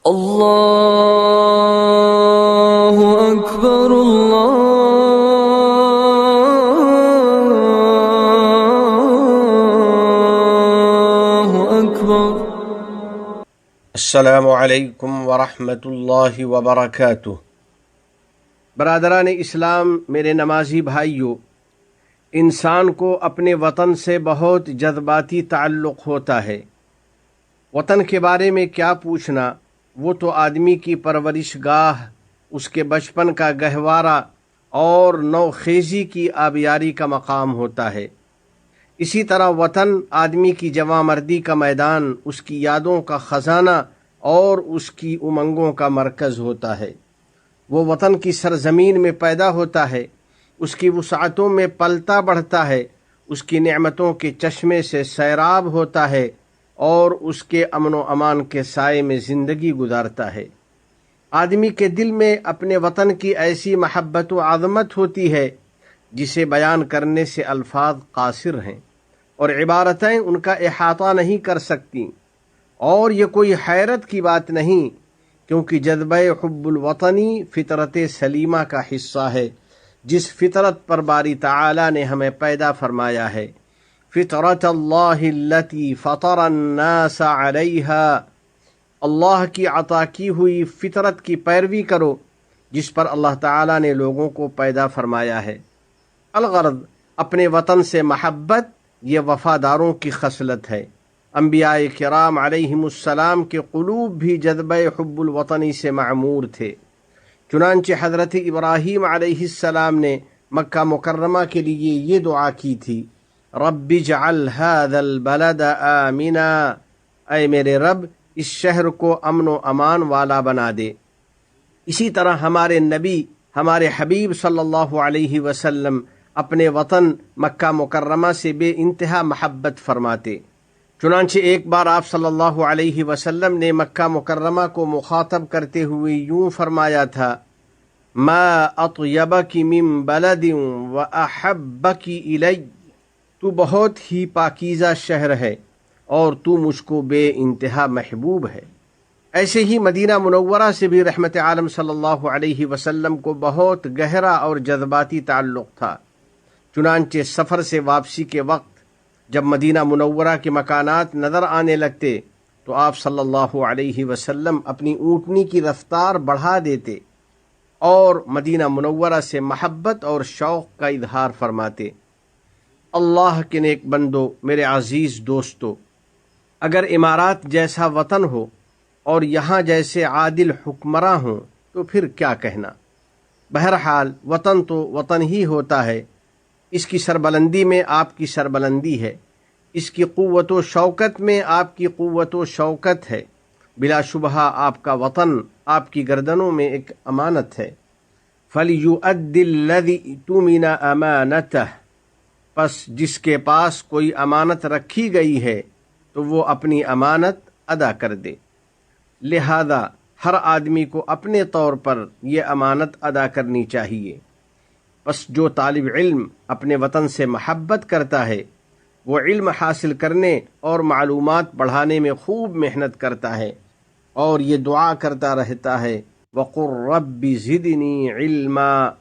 اللہ اکبر اللہ اکبر۔ السلام علیکم ورحمۃ اللہ وبرکاتہ۔ برادران اسلام، میرے نمازی بھائیوں، انسان کو اپنے وطن سے بہت جذباتی تعلق ہوتا ہے۔ وطن کے بارے میں کیا پوچھنا، وہ تو آدمی کی پرورش گاہ، اس کے بچپن کا گہوارہ اور نوخیزی کی آبیاری کا مقام ہوتا ہے۔ اسی طرح وطن آدمی کی جواں مردی کا میدان، اس کی یادوں کا خزانہ اور اس کی امنگوں کا مرکز ہوتا ہے۔ وہ وطن کی سرزمین میں پیدا ہوتا ہے، اس کی وسعتوں میں پلتا بڑھتا ہے، اس کی نعمتوں کے چشمے سے سیراب ہوتا ہے اور اس کے امن و امان کے سائے میں زندگی گزارتا ہے۔ آدمی کے دل میں اپنے وطن کی ایسی محبت و عظمت ہوتی ہے جسے بیان کرنے سے الفاظ قاصر ہیں اور عبارتیں ان کا احاطہ نہیں کر سکتیں۔ اور یہ کوئی حیرت کی بات نہیں، کیونکہ جذبہ حب الوطنی فطرت سلیمہ کا حصہ ہے، جس فطرت پر باری تعالی نے ہمیں پیدا فرمایا ہے۔ فطرت اللہ التی فطر الناس علیہا، اللہ کی عطا کی ہوئی فطرت کی پیروی کرو جس پر اللہ تعالی نے لوگوں کو پیدا فرمایا ہے۔ الغرض اپنے وطن سے محبت، یہ وفاداروں کی خصلت ہے۔ انبیاء کرام علیہم السلام کے قلوب بھی جذبہ حب الوطنی سے معمور تھے۔ چنانچہ حضرت ابراہیم علیہ السلام نے مکہ مکرمہ کے لیے یہ دعا کی تھی، رب اجعل هذا البلد آمنا، اے میرے رب اس شہر کو امن و امان والا بنا دے۔ اسی طرح ہمارے نبی، ہمارے حبیب صلی اللہ علیہ وسلم اپنے وطن مکہ مکرمہ سے بے انتہا محبت فرماتے۔ چنانچہ ایک بار آپ صلی اللہ علیہ وسلم نے مکہ مکرمہ کو مخاطب کرتے ہوئے یوں فرمایا تھا، ما اطیبک من بلد واحبک الی، تو بہت ہی پاکیزہ شہر ہے اور تو مجھ کو بے انتہا محبوب ہے۔ ایسے ہی مدینہ منورہ سے بھی رحمت عالم صلی اللہ علیہ وسلم کو بہت گہرا اور جذباتی تعلق تھا۔ چنانچہ سفر سے واپسی کے وقت جب مدینہ منورہ کے مکانات نظر آنے لگتے تو آپ صلی اللہ علیہ وسلم اپنی اونٹنی کی رفتار بڑھا دیتے اور مدینہ منورہ سے محبت اور شوق کا اظہار فرماتے۔ اللہ کے نیک بندو، میرے عزیز دوستو، اگر امارات جیسا وطن ہو اور یہاں جیسے عادل حکمراں ہوں تو پھر کیا کہنا۔ بہرحال وطن تو وطن ہی ہوتا ہے، اس کی سربلندی میں آپ کی سربلندی ہے، اس کی قوت و شوکت میں آپ کی قوت و شوکت ہے۔ بلا شبہ آپ کا وطن آپ کی گردنوں میں ایک امانت ہے۔ فَلْيُؤَدِّ الَّذِي اؤْتُمِنَ أَمَانَتَهُ، پس جس کے پاس کوئی امانت رکھی گئی ہے تو وہ اپنی امانت ادا کر دے۔ لہذا ہر آدمی کو اپنے طور پر یہ امانت ادا کرنی چاہیے۔ پس جو طالب علم اپنے وطن سے محبت کرتا ہے وہ علم حاصل کرنے اور معلومات بڑھانے میں خوب محنت کرتا ہے اور یہ دعا کرتا رہتا ہے، وَقُلْ رَبِّ زِدْنِي عِلْمًا،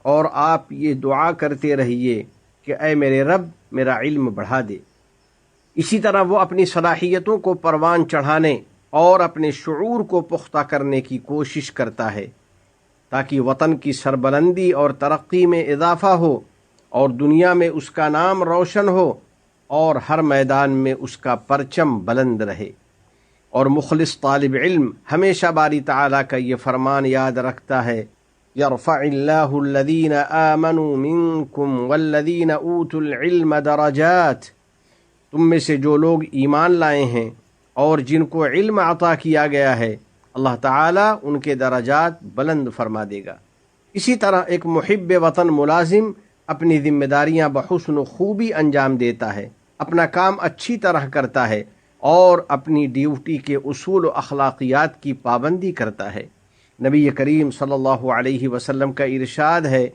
اور آپ یہ دعا کرتے رہیے کہ اے میرے رب میرا علم بڑھا دے۔ اسی طرح وہ اپنی صلاحیتوں کو پروان چڑھانے اور اپنے شعور کو پختہ کرنے کی کوشش کرتا ہے تاکہ وطن کی سربلندی اور ترقی میں اضافہ ہو اور دنیا میں اس کا نام روشن ہو اور ہر میدان میں اس کا پرچم بلند رہے۔ اور مخلص طالب علم ہمیشہ باری تعالیٰ کا یہ فرمان یاد رکھتا ہے، یرفع اللہ الذین آمنوا منکم والذین اوتوا العلم درجات، تم میں سے جو لوگ ایمان لائے ہیں اور جن کو علم عطا کیا گیا ہے، اللہ تعالیٰ ان کے درجات بلند فرما دے گا۔ اسی طرح ایک محب وطن ملازم اپنی ذمہ داریاں بحسن و خوبی انجام دیتا ہے، اپنا کام اچھی طرح کرتا ہے اور اپنی ڈیوٹی کے اصول و اخلاقیات کی پابندی کرتا ہے۔ نبی کریم صلی اللہ علیہ وسلم کا ارشاد ہے،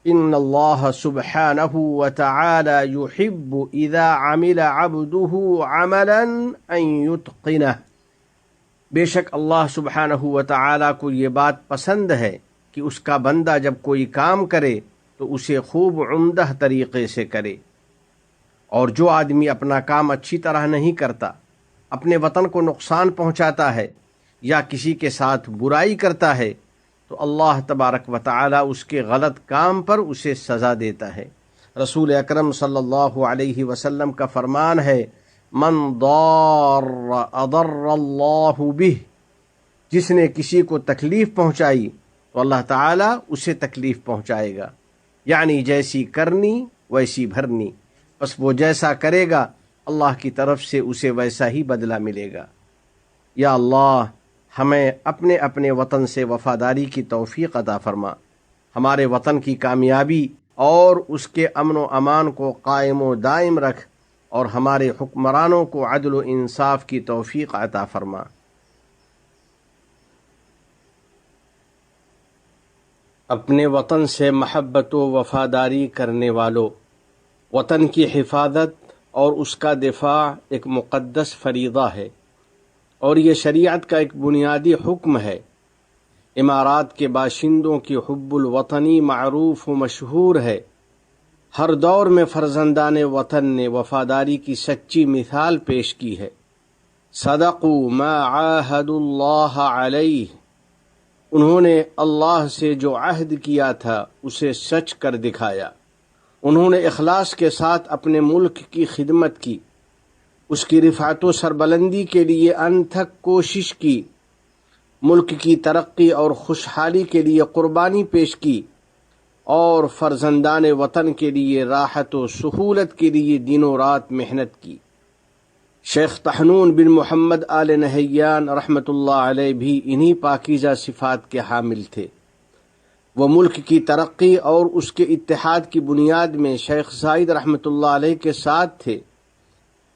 ان اللہ سبحانہ وتعالی یحب اذا عمل عبده عملا ان یتقنہ، بے شک اللہ سبحانہ و تعالیٰ کو یہ بات پسند ہے کہ اس کا بندہ جب کوئی کام کرے تو اسے خوب عمدہ طریقے سے کرے، اور جو آدمی اپنا کام اچھی طرح نہیں کرتا، اپنے وطن کو نقصان پہنچاتا ہے یا کسی کے ساتھ برائی کرتا ہے، تو اللہ تبارک و تعالی اس کے غلط کام پر اسے سزا دیتا ہے۔ رسول اکرم صلی اللہ علیہ وسلم کا فرمان ہے، من ضار اضر اللہ بہ، جس نے کسی کو تکلیف پہنچائی تو اللہ تعالیٰ اسے تکلیف پہنچائے گا، یعنی جیسی کرنی ویسی بھرنی، بس وہ جیسا کرے گا اللہ کی طرف سے اسے ویسا ہی بدلہ ملے گا۔ یا اللہ ہمیں اپنے اپنے وطن سے وفاداری کی توفیق عطا فرما، ہمارے وطن کی کامیابی اور اس کے امن و امان کو قائم و دائم رکھ، اور ہمارے حکمرانوں کو عدل و انصاف کی توفیق عطا فرما۔ اپنے وطن سے محبت و وفاداری کرنے والوں، وطن کی حفاظت اور اس کا دفاع ایک مقدس فریضہ ہے، اور یہ شریعت کا ایک بنیادی حکم ہے۔ امارات کے باشندوں کی حب الوطنی معروف و مشہور ہے۔ ہر دور میں فرزندان وطن نے وفاداری کی سچی مثال پیش کی ہے۔ صدقوا ما عاہدوا اللہ علیہ، انہوں نے اللہ سے جو عہد کیا تھا اسے سچ کر دکھایا۔ انہوں نے اخلاص کے ساتھ اپنے ملک کی خدمت کی، اس کی رفعت و سربلندی کے لیے انتھک کوشش کی، ملک کی ترقی اور خوشحالی کے لیے قربانی پیش کی، اور فرزندان وطن کے لیے راحت و سہولت کے لیے دن و رات محنت کی۔ شیخ طحنون بن محمد آل نہیان رحمۃ اللہ علیہ بھی انہی پاکیزہ صفات کے حامل تھے۔ وہ ملک کی ترقی اور اس کے اتحاد کی بنیاد میں شیخ زائد رحمۃ اللہ علیہ کے ساتھ تھے،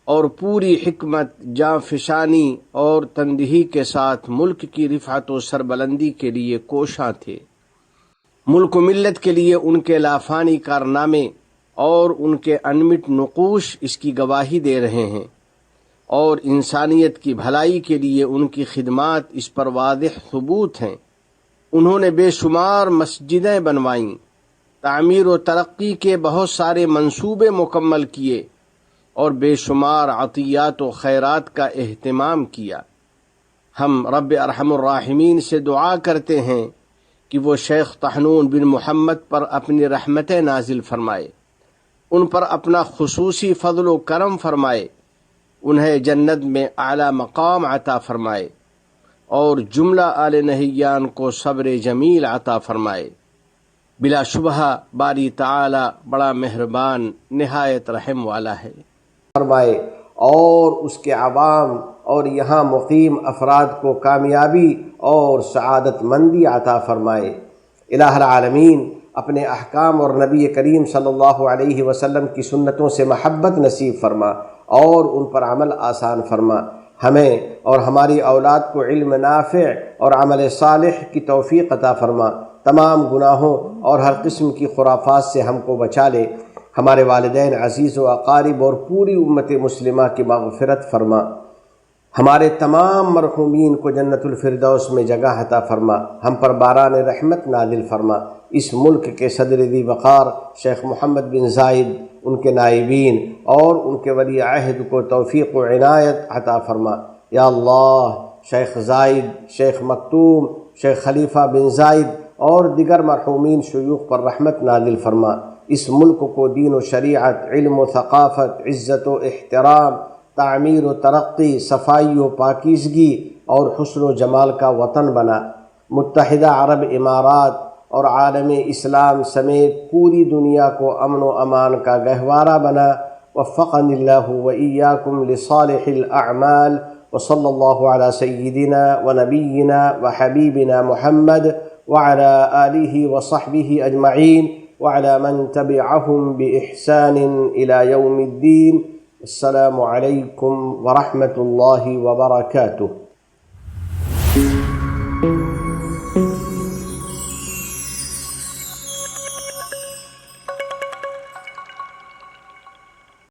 اور پوری حکمت، جاں فشانی اور تندہی کے ساتھ ملک کی رفعت و سربلندی کے لیے کوشاں تھے۔ ملک و ملت کے لیے ان کے لافانی کارنامے اور ان کے انمٹ نقوش اس کی گواہی دے رہے ہیں، اور انسانیت کی بھلائی کے لیے ان کی خدمات اس پر واضح ثبوت ہیں۔ انہوں نے بے شمار مسجدیں بنوائیں، تعمیر و ترقی کے بہت سارے منصوبے مکمل کیے، اور بے شمار عطیات و خیرات کا اہتمام کیا۔ ہم رب ارحم الراحمین سے دعا کرتے ہیں کہ وہ شیخ طحنون بن محمد پر اپنی رحمتیں نازل فرمائے، ان پر اپنا خصوصی فضل و کرم فرمائے، انہیں جنت میں اعلیٰ مقام عطا فرمائے، اور جملہ آل نہیان کو صبر جمیل عطا فرمائے۔ بلا شبہ باری تعالی بڑا مہربان نہایت رحم والا ہے۔ فرمائے اور اس کے عوام اور یہاں مقیم افراد کو کامیابی اور سعادت مندی عطا فرمائے۔ الہ العالمین اپنے احکام اور نبی کریم صلی اللہ علیہ وسلم کی سنتوں سے محبت نصیب فرما اور ان پر عمل آسان فرما۔ ہمیں اور ہماری اولاد کو علم نافع اور عمل صالح کی توفیق عطا فرما۔ تمام گناہوں اور ہر قسم کی خرافات سے ہم کو بچا لے۔ ہمارے والدین، عزیز و اقارب اور پوری امت مسلمہ کی مغفرت فرما۔ ہمارے تمام مرحومین کو جنت الفردوس میں جگہ عطا فرما۔ ہم پر باران رحمت نازل فرما۔ اس ملک کے صدر ذی وقار شیخ محمد بن زائد، ان کے نائبین اور ان کے ولی عہد کو توفیق و عنایت عطا فرما۔ یا اللہ شیخ زائد، شیخ مکتوم، شیخ خلیفہ بن زائد اور دیگر مرحومین شیوخ پر رحمت نازل فرما۔ اس ملک کو دین و شریعت، علم و ثقافت، عزت و احترام، تعمیر و ترقی، صفائی و پاکیزگی اور حسن و جمال کا وطن بنا۔ متحدہ عرب امارات اور عالم اسلام سمیت پوری دنیا کو امن و امان کا گہوارہ بنا۔ وفقنی اللہ و ایاکم لصالح الاعمال، وصلی اللہ علی سیدنا و نبینا و حبیبنا محمد وعلى آلہ وصحبہ اجمعین وعلى من تبعهم بإحسان إلى يوم الدين۔ السلام علیکم ورحمۃ اللہ وبرکاتہ۔